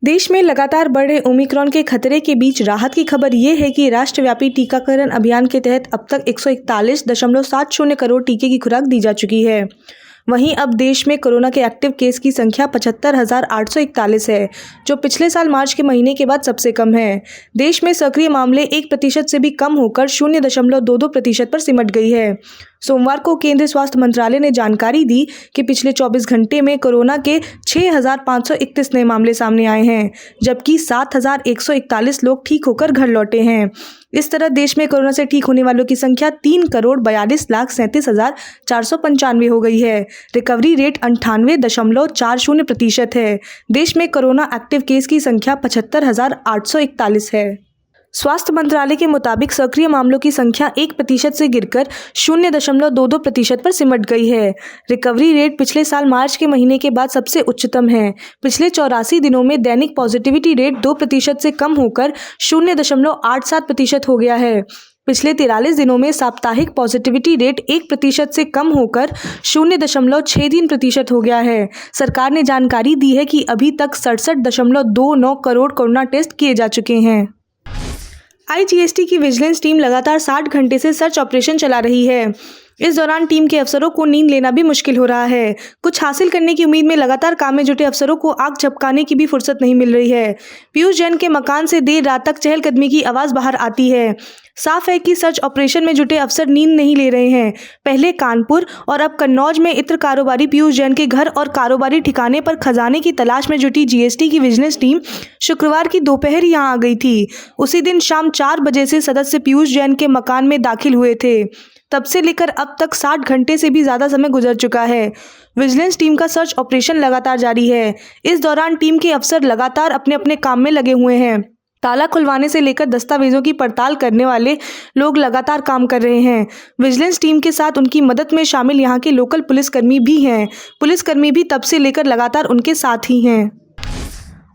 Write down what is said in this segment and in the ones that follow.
देश में लगातार बढ़ रहे ओमिक्रॉन के खतरे के बीच राहत की खबर ये है कि राष्ट्रव्यापी टीकाकरण अभियान के तहत अब तक 141.70 करोड़ टीके की खुराक दी जा चुकी है। वहीं अब देश में कोरोना के एक्टिव केस की संख्या 75,841 है, जो पिछले साल मार्च के महीने के बाद सबसे कम है। देश में सक्रिय मामले 1% से भी कम होकर 0.22% पर सिमट गई है। सोमवार को केंद्रीय स्वास्थ्य मंत्रालय ने जानकारी दी कि पिछले 24 घंटे में कोरोना के 6,531 नए मामले सामने आए हैं, जबकि 7,141 लोग ठीक होकर घर लौटे हैं। इस तरह देश में कोरोना से ठीक होने वालों की संख्या 3,42,37,495 हो गई है। रिकवरी रेट 98.40% है। देश में कोरोना एक्टिव केस की संख्या 75,841 है। स्वास्थ्य मंत्रालय के मुताबिक सक्रिय मामलों की संख्या 1% से गिरकर 0.22% पर सिमट गई है। रिकवरी रेट पिछले साल मार्च के महीने के बाद सबसे उच्चतम है। पिछले 84 दिनों में दैनिक पॉजिटिविटी रेट 2% से कम होकर 0.87% हो गया है। पिछले 43 दिनों में साप्ताहिक पॉजिटिविटी रेट 1% से कम होकर 0.63% हो गया है। सरकार ने जानकारी दी है कि अभी तक 67.29 करोड़ कोरोना टेस्ट किए जा चुके हैं। आईजीएसटी की विजिलेंस टीम लगातार 60 घंटे से सर्च ऑपरेशन चला रही है। इस दौरान टीम के अफसरों को नींद लेना भी मुश्किल हो रहा है। कुछ हासिल करने की उम्मीद में लगातार काम में जुटे अफसरों को आग झपकाने की भी फुर्सत नहीं मिल रही है। पीयूष जैन के मकान से देर रात तक चहलकदमी की आवाज बाहर आती है। साफ है कि सर्च ऑपरेशन में जुटे अफसर नींद नहीं ले रहे हैं। पहले कानपुर और अब कन्नौज में इत्र कारोबारी पीयूष जैन के घर और कारोबारी ठिकाने पर खजाने की तलाश में जुटी जीएसटी की विजिलेंस टीम शुक्रवार की दोपहर यहां आ गई थी। उसी दिन शाम 4 बजे से सदस्य पीयूष जैन के मकान में दाखिल हुए थे। तब से लेकर अब तक 60 घंटे से भी ज्यादा समय गुजर चुका है। विजिलेंस टीम का सर्च ऑपरेशन लगातार जारी है। इस दौरान टीम के अफसर लगातार अपने अपने काम में लगे हुए हैं। ताला खुलवाने से लेकर दस्तावेजों की पड़ताल करने वाले लोग लगातार काम कर रहे हैं। विजिलेंस टीम के साथ उनकी मदद में शामिल यहाँ के लोकल पुलिसकर्मी भी हैं। पुलिसकर्मी भी तब से लेकर लगातार उनके साथ ही हैं।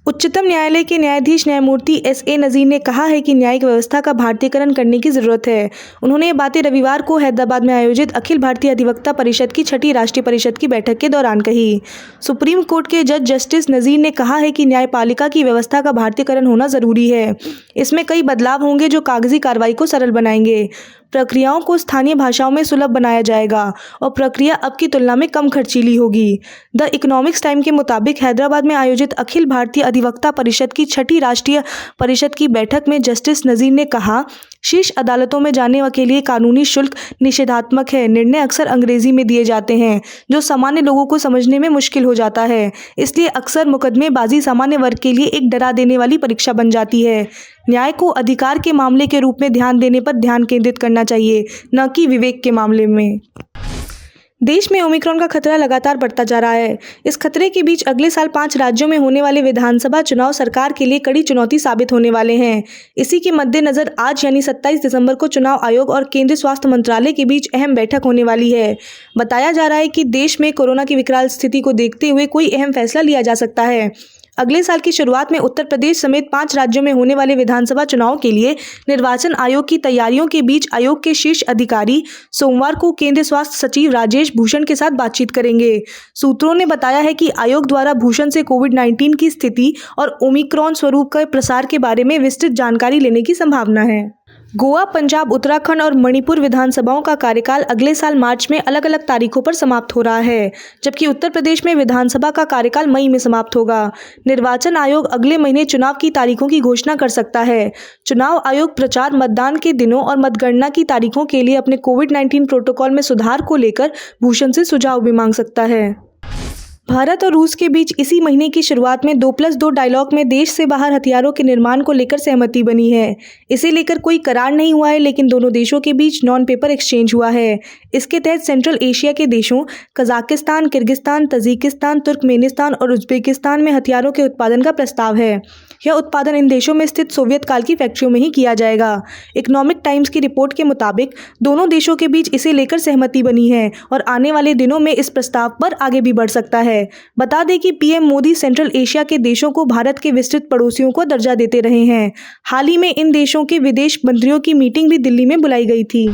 उच्चतम न्यायालय के न्यायाधीश न्यायमूर्ति एस.ए. नजीर ने कहा है कि न्यायिक व्यवस्था का भारतीयकरण करने की जरूरत है। उन्होंने ये बातें रविवार को हैदराबाद में आयोजित अखिल भारतीय अधिवक्ता परिषद की 6ठी राष्ट्रीय परिषद की बैठक के दौरान कही। सुप्रीम कोर्ट के जज जस्टिस नजीर ने कहा है कि न्यायपालिका की व्यवस्था का भारतीयकरण होना जरूरी है। इसमें कई बदलाव होंगे जो कागजी कार्रवाई को सरल बनाएंगे। प्रक्रियाओं को स्थानीय भाषाओं में सुलभ बनाया जाएगा और प्रक्रिया अब की तुलना में कम खर्चीली होगी। द इकोनॉमिक्स टाइम के मुताबिक हैदराबाद में आयोजित अखिल भारतीय अधिवक्ता परिषद की 6ठी राष्ट्रीय परिषद की बैठक में जस्टिस नजीर ने कहा, शीर्ष अदालतों में जाने के लिए कानूनी शुल्क निषेधात्मक है। निर्णय अक्सर अंग्रेजी में दिए जाते हैं, जो सामान्य लोगों को समझने में मुश्किल हो जाता है। इसलिए अक्सर मुकदमेबाजी सामान्य वर्ग के लिए एक डरा देने वाली परीक्षा बन जाती है। न्याय को अधिकार के मामले के रूप में ध्यान देने पर ध्यान केंद्रित करना चाहिए, न कि विवेक के मामले में। देश में ओमिक्रॉन का खतरा लगातार बढ़ता जा रहा है। इस खतरे के बीच अगले साल 5 राज्यों में होने वाले विधानसभा चुनाव सरकार के लिए कड़ी चुनौती साबित होने वाले हैं। इसी के मद्देनजर आज यानी 27 दिसंबर को चुनाव आयोग और केंद्रीय स्वास्थ्य मंत्रालय के बीच अहम बैठक होने वाली है। बताया जा रहा है कि देश में कोरोना की विकराल स्थिति को देखते हुए कोई अहम फैसला लिया जा सकता है। अगले साल की शुरुआत में उत्तर प्रदेश समेत 5 राज्यों में होने वाले विधानसभा चुनाव के लिए निर्वाचन आयोग की तैयारियों के बीच आयोग के शीर्ष अधिकारी सोमवार को केंद्रीय स्वास्थ्य सचिव राजेश भूषण के साथ बातचीत करेंगे। सूत्रों ने बताया है कि आयोग द्वारा भूषण से कोविड-19 की स्थिति और ओमिक्रॉन स्वरूप के प्रसार के बारे में विस्तृत जानकारी लेने की संभावना है। गोवा, पंजाब, उत्तराखंड और मणिपुर विधानसभाओं का कार्यकाल अगले साल मार्च में अलग अलग तारीखों पर समाप्त हो रहा है, जबकि उत्तर प्रदेश में विधानसभा का कार्यकाल मई में समाप्त होगा। निर्वाचन आयोग अगले महीने चुनाव की तारीखों की घोषणा कर सकता है। चुनाव आयोग प्रचार, मतदान के दिनों और मतगणना की तारीखों के लिए अपने कोविड-19 प्रोटोकॉल में सुधार को लेकर भूषण से सुझाव भी मांग सकता है। भारत और रूस के बीच इसी महीने की शुरुआत में 2+2 डायलॉग में देश से बाहर हथियारों के निर्माण को लेकर सहमति बनी है। इसे लेकर कोई करार नहीं हुआ है, लेकिन दोनों देशों के बीच नॉन पेपर एक्सचेंज हुआ है। इसके तहत सेंट्रल एशिया के देशों कजाकिस्तान, किर्गिस्तान, तजिकिस्तान, तुर्कमेनिस्तान और उज्बेकिस्तान में हथियारों के उत्पादन का प्रस्ताव है। यह उत्पादन इन देशों में स्थित सोवियत काल की फैक्ट्रियों में ही किया जाएगा। इकोनॉमिक टाइम्स की रिपोर्ट के मुताबिक दोनों देशों के बीच इसे लेकर सहमति बनी है और आने वाले दिनों में इस प्रस्ताव पर आगे भी बढ़ सकता है। बता दें कि पीएम मोदी सेंट्रल एशिया के देशों को भारत के विस्तृत पड़ोसियों को दर्जा देते रहे हैं। हाल ही में इन देशों के विदेश मंत्रियों की मीटिंग भी दिल्ली में बुलाई गई थी।